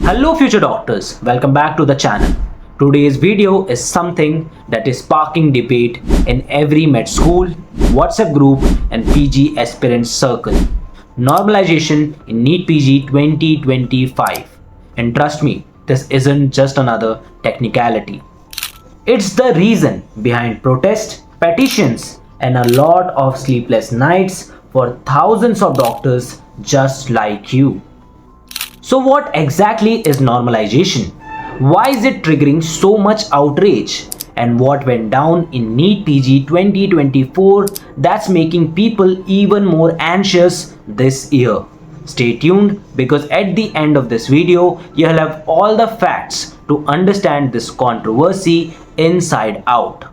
Hello future doctors, welcome back to the channel. Today's video is something that is sparking debate in every med school, WhatsApp group and PG aspirant circle. Normalization in NEET PG 2025. And trust me, this isn't just another technicality. It's the reason behind protests, petitions and a lot of sleepless nights for thousands of doctors just like you. So what exactly is normalization? Why is it triggering so much outrage? And what went down in NEET PG 2024 that's making people even more anxious this year? Stay tuned because at the end of this video, you'll have all the facts to understand this controversy inside out.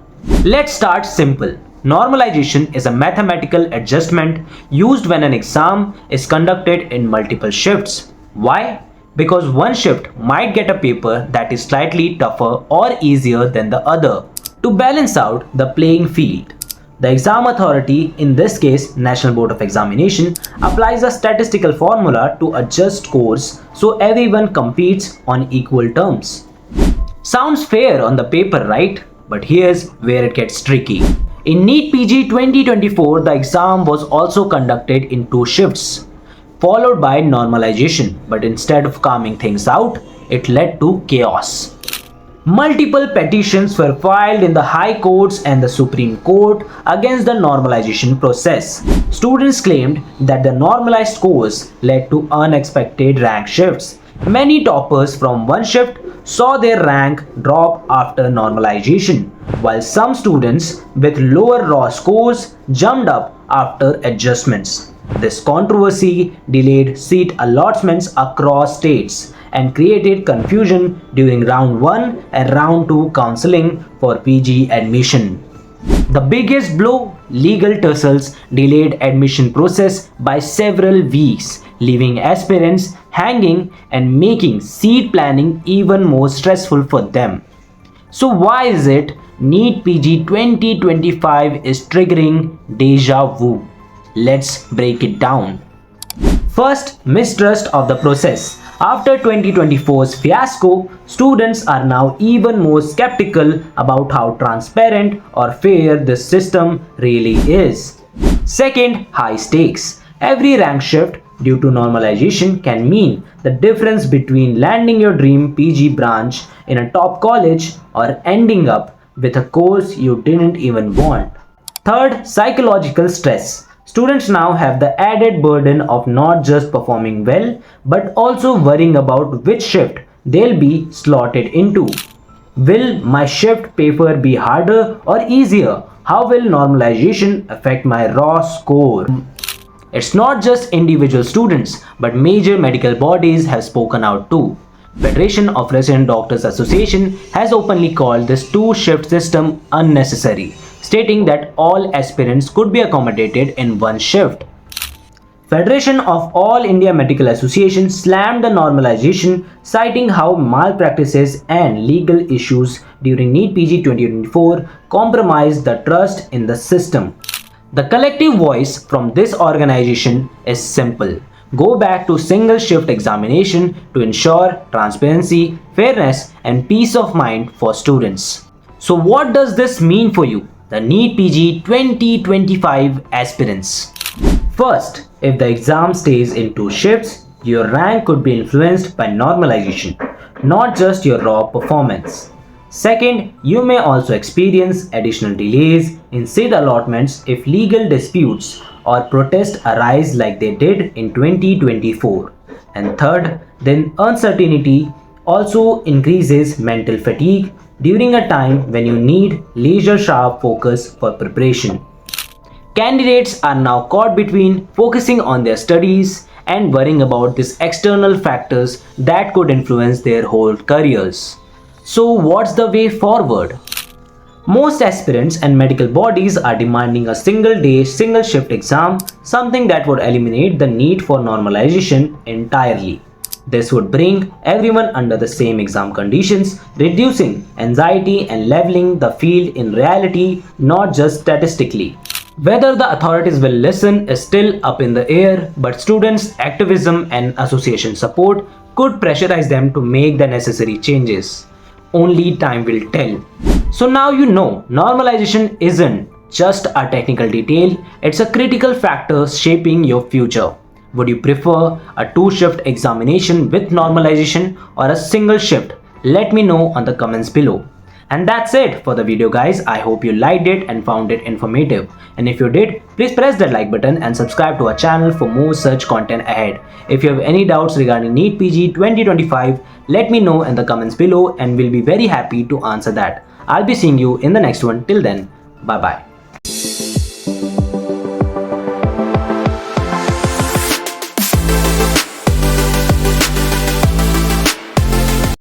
Let's start simple. Normalization is a mathematical adjustment used when an exam is conducted in multiple shifts. Why? Because one shift might get a paper that is slightly tougher or easier than the other to balance out the playing field. The exam authority, in this case National Board of Examination, applies a statistical formula to adjust scores so everyone competes on equal terms. Sounds fair on the paper, right? But here's where it gets tricky. In NEET PG 2024, the exam was also conducted in 2 shifts, followed by normalization, but instead of calming things out, it led to chaos. Multiple petitions were filed in the high courts and the Supreme Court against the normalization process. Students claimed that the normalized scores led to unexpected rank shifts. Many toppers from one shift saw their rank drop after normalization, while some students with lower raw scores jumped up after adjustments. This controversy delayed seat allotments across states and created confusion during round 1 and round 2 counseling for PG admission. The biggest blow, legal tussles delayed admission process by several weeks, leaving aspirants hanging and making seat planning even more stressful for them. So why is it NEET PG 2025 is triggering deja vu? Let's break it down. First, mistrust of the process. After 2024's fiasco, students are now even more skeptical about how transparent or fair this system really is. Second, high stakes. Every rank shift due to normalization can mean the difference between landing your dream PG branch in a top college or ending up with a course you didn't even want. Third, psychological stress. Students now have the added burden of not just performing well, but also worrying about which shift they'll be slotted into. Will my shift paper be harder or easier? How will normalization affect my raw score? It's not just individual students, but major medical bodies have spoken out too. Federation of Resident Doctors Association has openly called this 2-shift system unnecessary, stating that all aspirants could be accommodated in one shift. Federation of All India Medical Association slammed the normalization, citing how malpractices and legal issues during NEET PG 2024 compromised the trust in the system. The collective voice from this organization is simple. Go back to single shift examination to ensure transparency, fairness and peace of mind for students. So what does this mean for you, the NEET PG 2025 aspirants? First, if the exam stays in 2 shifts, your rank could be influenced by normalization, not just your raw performance. Second, you may also experience additional delays in seat allotments if legal disputes or protests arise like they did in 2024. And third, then uncertainty also increases mental fatigue during a time when you need laser-sharp focus for preparation. Candidates are now caught between focusing on their studies and worrying about these external factors that could influence their whole careers. So what's the way forward? Most aspirants and medical bodies are demanding a single-day, single-shift exam, something that would eliminate the need for normalization entirely. This would bring everyone under the same exam conditions, reducing anxiety and leveling the field in reality, not just statistically. Whether the authorities will listen is still up in the air, but students' activism and association support could pressurize them to make the necessary changes. Only time will tell. So now you know, normalization isn't just a technical detail, it's a critical factor shaping your future. Would you prefer a 2-shift examination with normalization or a single shift? Let me know on the comments below. And that's it for the video guys. I hope you liked it and found it informative. And if you did, please press that like button and subscribe to our channel for more such content ahead. If you have any doubts regarding NEET PG 2025, let me know in the comments below and we'll be very happy to answer that. I'll be seeing you in the next one. Till then, bye bye.